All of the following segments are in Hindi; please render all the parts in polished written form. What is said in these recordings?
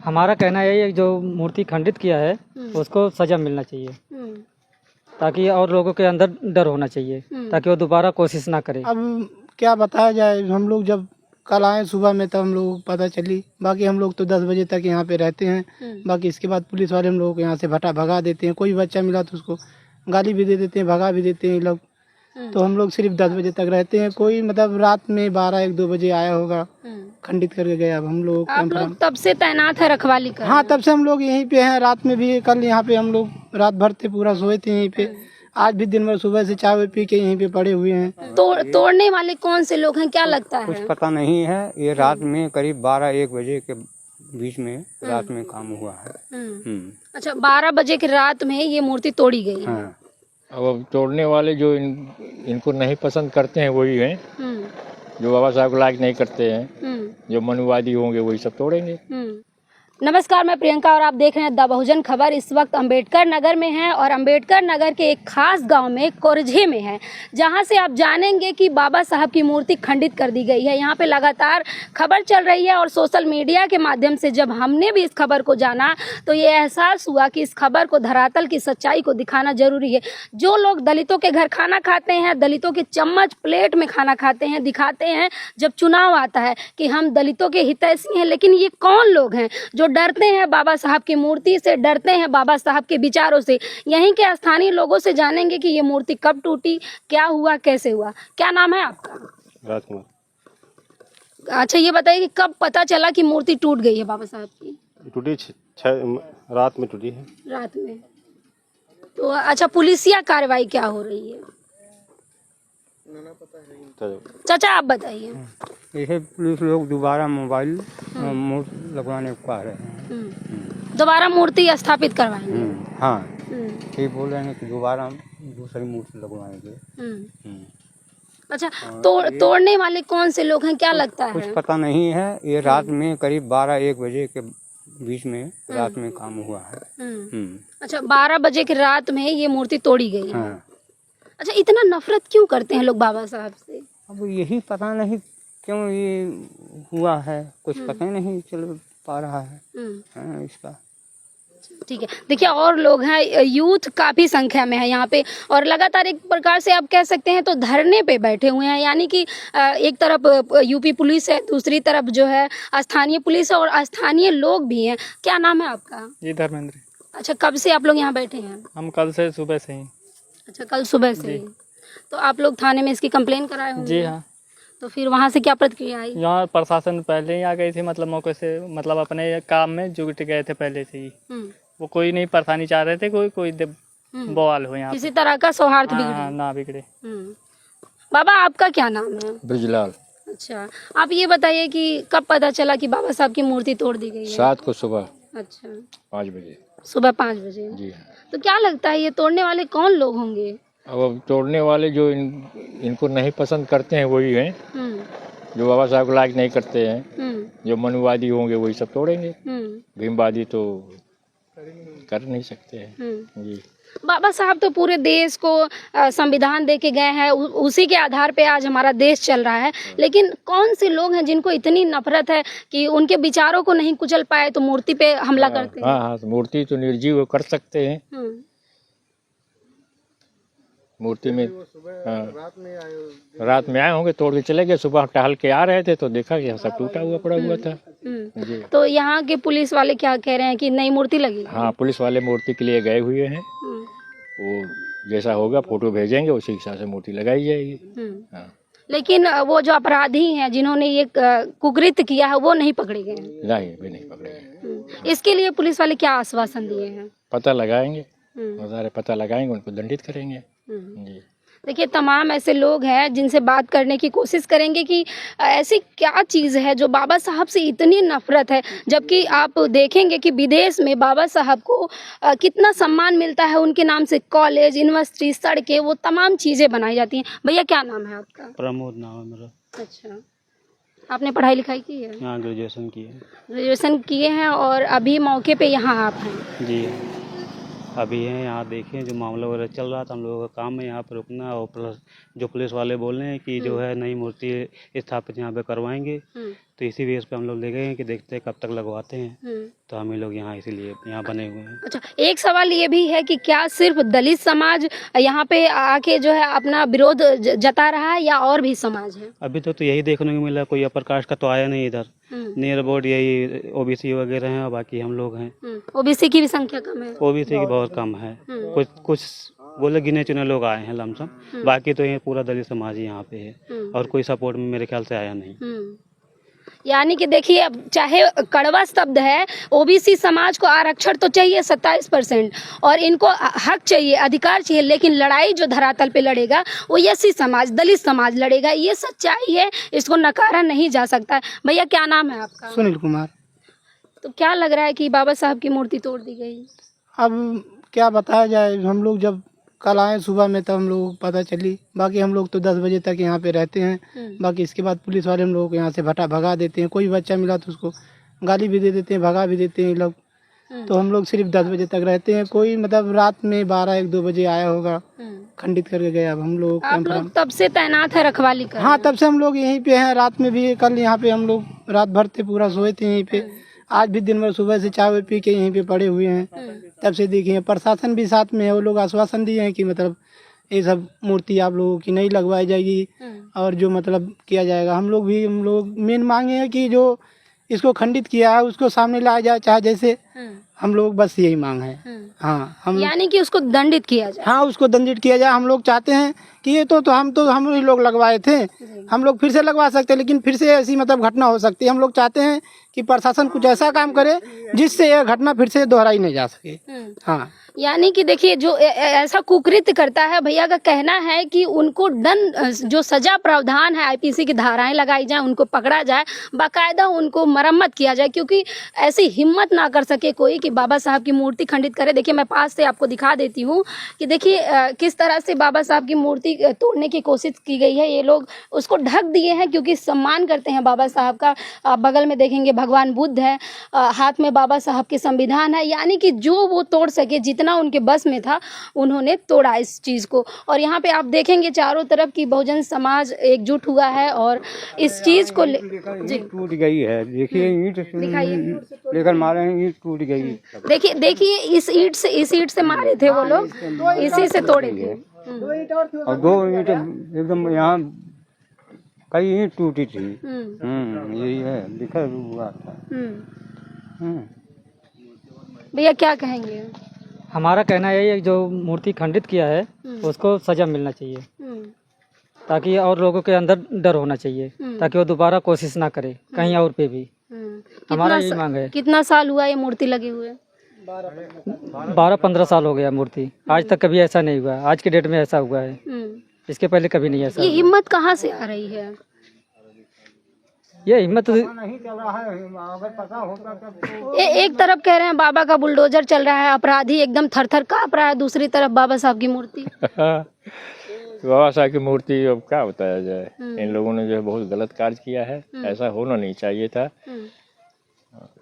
हमारा कहना यही है कि जो मूर्ति खंडित किया है उसको सजा मिलना चाहिए, ताकि और लोगों के अंदर डर होना चाहिए ताकि वो दोबारा कोशिश ना करे। अब क्या बताया जाए, हम लोग जब कल आए सुबह में तब हम लोग पता चली, बाकी हम लोग तो 10 बजे तक यहाँ पे रहते हैं। बाकी इसके बाद पुलिस वाले हम लोगों को यहाँ से भगा देते हैं। कोई बच्चा मिला तो उसको गाली भी दे देते हैं, भगा भी देते हैं लोग। तो हम लोग सिर्फ 10 बजे तक रहते हैं। कोई मतलब रात में 12-1-2 बजे आया होगा, खंडित करके गया। अब हम लोग तब से तैनात है, रखवाली कर? हाँ, तब से हम लोग यहीं पे हैं। रात में भी कल यहाँ पे हम लोग रात भर थे, पूरा सोए थे यहीं पे। आज भी दिन भर सुबह से चाय पी के यहीं पे पड़े हुए हैं। तोड़ने वाले कौन से लोग हैं, क्या लगता है? कुछ पता नहीं है। ये रात में करीब 12-1 बजे के बीच में रात में काम हुआ है। अच्छा, 12 बजे की रात में ये मूर्ति तोड़ी गई है। हाँ। अब तोड़ने वाले जो इनको नहीं पसंद करते हैं वही हैं, जो बाबा साहब को लाइक नहीं करते हैं, जो मनुवादी होंगे वही सब तोड़ेंगे। नमस्कार, मैं प्रियंका और आप देख रहे हैं द बहुजन खबर। इस वक्त अंबेडकर नगर में है और अंबेडकर नगर के एक खास गांव में कोरझे में है, जहां से आप जानेंगे कि बाबा साहब की मूर्ति खंडित कर दी गई है। यहां पे लगातार खबर चल रही है और सोशल मीडिया के माध्यम से जब हमने भी इस खबर को जाना तो ये एहसास हुआ कि इस खबर को धरातल की सच्चाई को दिखाना जरूरी है। जो लोग दलितों के घर खाना खाते हैं, दलितों के चम्मच प्लेट में खाना खाते हैं, दिखाते हैं जब चुनाव आता है कि हम दलितों के हितैषी हैं, लेकिन ये कौन लोग हैं जो डरते हैं बाबा साहब की मूर्ति से, डरते हैं बाबा साहब के विचारों से? यहीं के स्थानीय लोगों से जानेंगे कि ये मूर्ति कब टूटी, क्या हुआ, कैसे हुआ। क्या नाम है आपका? राजकुमार। अच्छा, ये बताइए कि कब पता चला कि मूर्ति टूट गई है बाबा साहब की? टूटी रात में टूटी है। रात में। तो अच्छा, पुलिसिया कार्रवाई क्या हो रही है? चाचा आप बताइए। ये पुलिस लोग दोबारा मोबाइल मूर्ति लगवाने को कह रहे हैं। दोबारा मूर्ति स्थापित करवाएंगे? हाँ, ये बोल रहे हैं कि दोबारा दूसरी मूर्ति लगवाएंगे। अच्छा, तोड़ने वाले कौन से लोग हैं, क्या लगता है? कुछ पता नहीं है। ये रात में करीब 12-1 बजे के बीच में रात में काम हुआ है। अच्छा, 12 बजे की रात में ये मूर्ति तोड़ी गई है। हाँ। अच्छा, इतना नफरत क्यों करते हैं लोग बाबा साहब से? अब यही पता नहीं क्यों ये हुआ है, कुछ पता ही नहीं चल पा रहा है। हाँ, इसका ठीक है। देखिए, और लोग हैं, यूथ काफी संख्या में है यहाँ पे और लगातार एक प्रकार से आप कह सकते हैं तो धरने पे बैठे हुए हैं। यानी कि एक तरफ यूपी पुलिस है, दूसरी तरफ जो है स्थानीय पुलिस है और स्थानीय लोग भी हैं। क्या नाम है आपका? जी, धर्मेंद्र। अच्छा, कब से आप लोग यहाँ बैठे हैं? हम कल से सुबह से ही। अच्छा, कल सुबह से ही। तो आप लोग थाने में इसकी कंप्लेन कराए होंगे? जी हाँ। तो फिर वहाँ से क्या प्रतिक्रिया आई? यहाँ प्रशासन पहले ही आ गई थी, मतलब मौके से, मतलब अपने काम में जुट गए थे पहले से ही। वो कोई नहीं परेशानी चाह रहे थे, कोई बवाल हो यहाँ, किसी तरह का सौहार्द ना बिगड़े। बाबा आपका क्या नाम है? ब्रिजलाल। अच्छा, आप ये बताइए कि कब पता चला कि बाबा साहब की मूर्ति तोड़ दी गई है? 7 को सुबह। अच्छा, 5 बजे। सुबह 5 बजे। जी हाँ। तो क्या लगता है ये तोड़ने वाले कौन लोग होंगे? अब तोड़ने वाले जो इनको नहीं पसंद करते हैं वही हैं, जो बाबा साहब को लाइक नहीं करते हैं, जो मनुवादी होंगे वही सब तोड़ेंगे। भीमवादी तो कर नहीं सकते हैं। जी। बाबा साहब तो पूरे देश को संविधान दे के गए हैं, उसी के आधार पे आज हमारा देश चल रहा है। लेकिन कौन से लोग हैं जिनको इतनी नफरत है कि उनके विचारों को नहीं कुचल पाए तो मूर्ति पे हमला करते हैं? हाँ, मूर्ति तो निर्जीव कर सकते हैं। मूर्ति में रात में आए होंगे, तोड़ के चले गए। सुबह टहल के आ रहे थे तो देखा कि सब टूटा हुआ पड़ा हुआ था। जी। तो यहाँ के पुलिस वाले क्या कह रहे हैं कि नई मूर्ति लगेगी? हाँ, पुलिस वाले मूर्ति के लिए गए हुए हैं। वो जैसा होगा फोटो भेजेंगे, उसी हिसाब से मूर्ति लगाई जाएगी। हाँ। लेकिन वो जो अपराधी हैं जिन्होंने ये कुकृत्य किया है वो नहीं पकड़े गए हैं? नहीं, भी नहीं पकड़े गए। इसके लिए पुलिस वाले क्या आश्वासन दिए हैं? पता लगाएंगे, पता लगाएंगे, उनको दंडित करेंगे। जी। देखिए, तमाम ऐसे लोग हैं जिनसे बात करने की कोशिश करेंगे कि ऐसी क्या चीज़ है जो बाबा साहब से इतनी नफरत है, जबकि आप देखेंगे कि विदेश में बाबा साहब को कितना सम्मान मिलता है। उनके नाम से कॉलेज, यूनिवर्सिटी, सड़कें, वो तमाम चीज़ें बनाई जाती हैं। भैया क्या नाम है आपका? प्रमोद नाम है मेरा। अच्छा, आपने पढ़ाई लिखाई की है? हाँ, ग्रेजुएशन की है। ग्रेजुएशन किए हैं और अभी मौके पे यहाँ आप हैं? जी, अभी हैं यहाँ। देखें जो मामला वगैरह चल रहा था, हम लोगों का काम है यहाँ पर रुकना। और प्लस जो पुलिस वाले बोल रहे हैं कि जो है नई मूर्ति स्थापित यहाँ पे करवाएंगे, तो इसी बेस पे हम लोग ले गए हैं कि देखते हैं कब तक लगवाते हैं। तो हम ही लोग यहाँ इसीलिए यहाँ बने हुए हैं। अच्छा, एक सवाल ये भी है कि क्या सिर्फ दलित समाज यहाँ पे आके जो है अपना विरोध जता रहा है या और भी समाज है? अभी तो यही देखने को मिला, कोई अपर कास्ट का तो आया नहीं इधर। नियर अबाउट यही ओबीसी वगैरह हैं और बाकी हम लोग हैं। ओबीसी की भी संख्या कम है? ओबीसी की बहुत कम है, कुछ बोले गिने चुने लोग आए हैं लमसम, बाकी तो ये पूरा दलित समाज ही यहाँ पे है और कोई सपोर्ट में मेरे ख्याल से आया नहीं। यानी कि देखिए, अब चाहे कड़वा शब्द है, ओबीसी समाज को आरक्षण तो चाहिए 27% और इनको हक चाहिए, अधिकार चाहिए, लेकिन लड़ाई जो धरातल पे लड़ेगा वो एससी समाज, दलित समाज लड़ेगा। ये सच्चाई है, इसको नकारा नहीं जा सकता। भैया क्या नाम है आपका? सुनील कुमार। तो क्या लग रहा है कि बाबा साहब की मूर्ति तोड़ दी गई? अब क्या बताया जाए, हम लोग जब कल आए सुबह में तब हम लोग को पता चली। बाकी हम लोग तो 10 बजे तक यहाँ पे रहते हैं। बाकी इसके बाद पुलिस वाले हम लोगों को यहाँ से भगा देते हैं। कोई बच्चा मिला तो उसको गाली भी दे देते हैं, भगा भी देते हैं ये लोग। तो हम लोग सिर्फ 10 बजे तक रहते हैं। कोई मतलब रात में 12-1-2 बजे आया होगा, खंडित करके गया। अब हम लोग आप लोग तब से तैनात है, रखवाली कर? हाँ, तब से हम लोग यहीं पे हैं। रात में भी कल यहाँ पे हम लोग रात भर थे, पूरा सोए थे यहीं पे। आज भी दिन भर सुबह से चाय पी के यहीं पे पड़े हुए हैं। तब से देखिए, प्रशासन भी साथ में है। वो लोग आश्वासन दिए हैं कि मतलब ये सब मूर्ति आप लोगों की नहीं लगवाई जाएगी और जो मतलब किया जाएगा। हम लोग मेन मांगे हैं कि जो इसको खंडित किया है उसको सामने लाया जाए, चाहे जैसे। हम लोग बस यही मांग है। हाँ, हम यानी कि उसको दंडित किया जाए। हाँ, उसको दंडित किया जाए। हम लोग चाहते हैं कि ये तो हम ही लोग लगवाए थे, हम लोग फिर से लगवा सकते हैं, लेकिन फिर से ऐसी मतलब घटना हो सकती है। हम लोग चाहते हैं कि प्रशासन कुछ ऐसा काम करे जिससे यह घटना फिर से दोहराई नहीं जा सके। हाँ, यानी कि देखिए, जो ऐसा कुकृत्य करता है, भैया का कहना है कि उनको जो सजा प्रावधान है, आईपीसी की धाराएं लगाई जाए, उनको पकड़ा जाए, बाकायदा उनको मरम्मत किया जाए, क्योंकि ऐसी हिम्मत ना कर सके कोई कि बाबा साहब की मूर्ति खंडित करे। देखिए, मैं पास से आपको दिखा देती हूँ कि देखिए किस तरह से बाबा साहब की मूर्ति तोड़ने की कोशिश की गई है। ये लोग उसको ढक दिए हैं क्योंकि सम्मान करते हैं बाबा साहब का। आप बगल में देखेंगे भगवान बुद्ध है, हाथ में बाबा साहब के संविधान है। यानी कि जो वो तोड़ सके, जितना उनके बस में था, उन्होंने तोड़ा इस चीज को। और यहाँ पे आप देखेंगे चारों तरफ की बहुजन समाज एकजुट हुआ है और इस चीज को टूट गई है। देखिए, ईंट लेकर मारे हैं, ईंट टूट गई। देखिए इस ईंट से मारे थे वो लोग, इसी से तोड़े थे। और 2 ईंट एकदम यहाँ कई ईंट टूटी थी। यही है, लिखा हुआ था। भैया क्या कहेंगे? हमारा कहना यही है, जो मूर्ति खंडित किया है उसको सजा मिलना चाहिए, ताकि और लोगों के अंदर डर होना चाहिए, ताकि वो दोबारा कोशिश ना करे कहीं और पे भी। हमारा यही मांग है। कितना साल हुआ ये मूर्ति लगे हुए? 12-15 साल हो गया मूर्ति। आज तक कभी ऐसा नहीं हुआ। आज के डेट में ऐसा हुआ है, इसके पहले कभी नहीं ऐसा। ये हिम्मत कहाँ से आ रही है? ये हिम्मत नहीं चल रहा है। अगर पता होता तब एक तरफ कह रहे हैं बाबा का बुलडोजर चल रहा है, अपराधी एकदम थर-थर कांप रहा है, दूसरी तरफ बाबा साहब की मूर्ति। बाबा साहब की मूर्ति, अब क्या बताया जाए। इन लोगों ने जो है बहुत गलत कार्य किया है, ऐसा होना नहीं चाहिए था।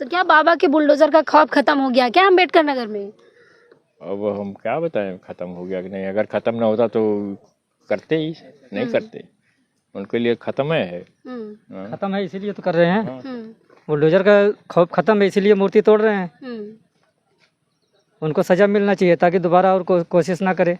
तो क्या बाबा के बुलडोजर का खौफ खत्म हो गया क्या अम्बेडकर नगर में? अब हम क्या बताएं खत्म हो गया कि नहीं। अगर खत्म ना होता तो करते ही नहीं करते। उनके लिए खत्म है। खत्म है, इसीलिए तो कर रहे हैं। बुलडोजर का खौफ खत्म है, इसीलिए मूर्ति तोड़ रहे हैं। उनको सजा मिलना चाहिए ताकि दोबारा और कोशिश ना करे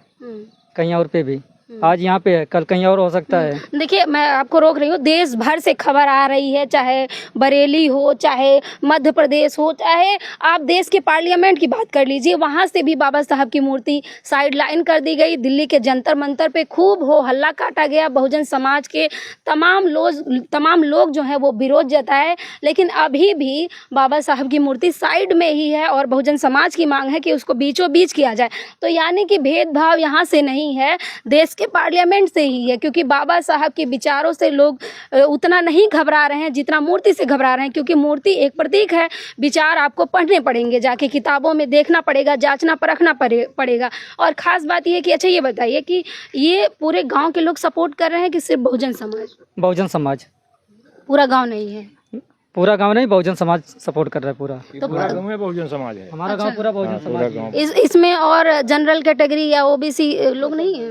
कहीं और पे भी। आज यहाँ पे है, कल कहीं और हो सकता है। देखिए, मैं आपको रोक रही हूँ। देश भर से खबर आ रही है, चाहे बरेली हो, चाहे मध्य प्रदेश हो, चाहे आप देश के पार्लियामेंट की बात कर लीजिए, वहाँ से भी बाबा साहब की मूर्ति साइड लाइन कर दी गई। दिल्ली के जंतर मंतर पे खूब हो हल्ला काटा गया। बहुजन समाज के तमाम लोग जो हैं वो विरोध जताए, लेकिन अभी भी बाबा साहब की मूर्ति साइड में ही है और बहुजन समाज की मांग है कि उसको बीचों बीच किया जाए। तो यानी कि भेदभाव यहाँ से नहीं है, देश के पार्लियामेंट से ही है, क्योंकि बाबा साहब के विचारों से लोग उतना नहीं घबरा रहे हैं जितना मूर्ति से घबरा रहे हैं। क्योंकि मूर्ति एक प्रतीक है, विचार आपको पढ़ने पड़ेंगे, जाके किताबों में देखना पड़ेगा, जांचना परखना पड़ेगा। और खास बात ये है कि अच्छा ये बताइए कि ये पूरे गांव के लोग सपोर्ट कर रहे हैं कि सिर्फ बहुजन समाज? बहुजन समाज, पूरा गांव नहीं है? पूरा गांव नहीं, बहुजन समाज सपोर्ट कर रहा है पूरा। तो पूरा गांव में बहुजन समाज है। हमारा गांव पूरा बहुजन समाज है। इसमें और जनरल कैटेगरी या ओबीसी लोग नहीं है?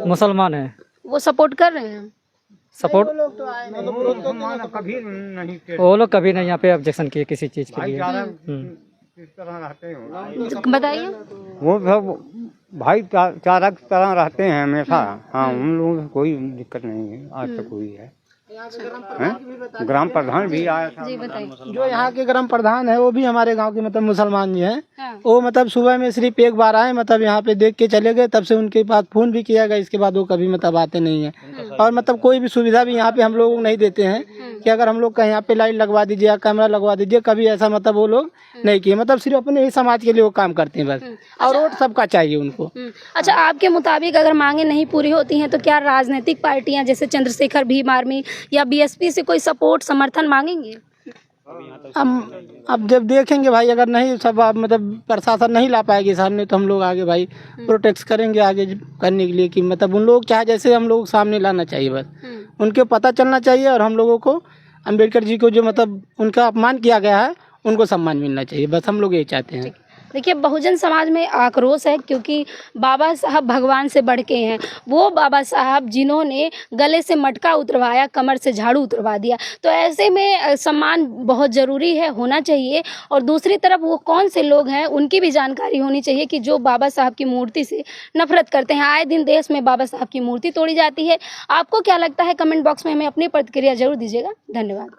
मुसलमान है, वो सपोर्ट कर रहे हैं? सपोर्ट कभी नहीं वो लोग कभी नहीं यहाँ पे ऑब्जेक्शन किए किसी चीज़ के लिए। इस तरह रहते हो बताइए। वो सब भाईचारा की तरह रहते हैं हमेशा। हाँ, उन लोगों को कोई दिक्कत नहीं है, आज तक हुई है। ग्राम प्रधान भी आया था। जी बताइए। जो यहाँ के ग्राम प्रधान है वो भी हमारे गांव के मतलब मुसलमान जी हैं। हाँ। वो मतलब सुबह में सिर्फ एक बार आए, मतलब यहाँ पे देख के चले गए, तब से उनके पास फोन भी किया गया, इसके बाद वो कभी मतलब आते नहीं है। और मतलब कोई भी सुविधा भी यहाँ पे हम लोगों को नहीं देते हैं कि अगर हम लोग का यहाँ पे लाइट लगवा दीजिए या कैमरा लगवा दीजिए, कभी ऐसा मतलब वो लोग नहीं किए। मतलब सिर्फ अपने ही समाज के लिए वो काम करते हैं बस, और वोट सबका चाहिए उनको। अच्छा, आपके मुताबिक अगर मांगे नहीं पूरी होती हैं तो क्या राजनीतिक पार्टियां जैसे चंद्रशेखर भीम आर्मी या बीएसपी से कोई सपोर्ट समर्थन मांगेंगे? अब जब देखेंगे भाई, अगर नहीं सब मतलब प्रशासन नहीं ला पाएगी सामने, तो हम लोग आगे भाई प्रोटेक्ट करेंगे आगे करने के लिए कि मतलब उन लोग चाहे जैसे हम लोग सामने लाना चाहिए, बस उनके पता चलना चाहिए। और हम लोगों को अम्बेडकर जी को जो मतलब उनका अपमान किया गया है उनको सम्मान मिलना चाहिए, बस हम लोग यही चाहते हैं। देखिए, बहुजन समाज में आक्रोश है क्योंकि बाबा साहब भगवान से बढ़ के हैं। वो बाबा साहब जिन्होंने गले से मटका उतरवाया, कमर से झाड़ू उतरवा दिया, तो ऐसे में सम्मान बहुत ज़रूरी है, होना चाहिए। और दूसरी तरफ वो कौन से लोग हैं उनकी भी जानकारी होनी चाहिए कि जो बाबा साहब की मूर्ति से नफरत करते हैं। आए दिन देश में बाबा साहब की मूर्ति तोड़ी जाती है। आपको क्या लगता है? कमेंट बॉक्स में हमें अपनी प्रतिक्रिया जरूर दीजिएगा। धन्यवाद।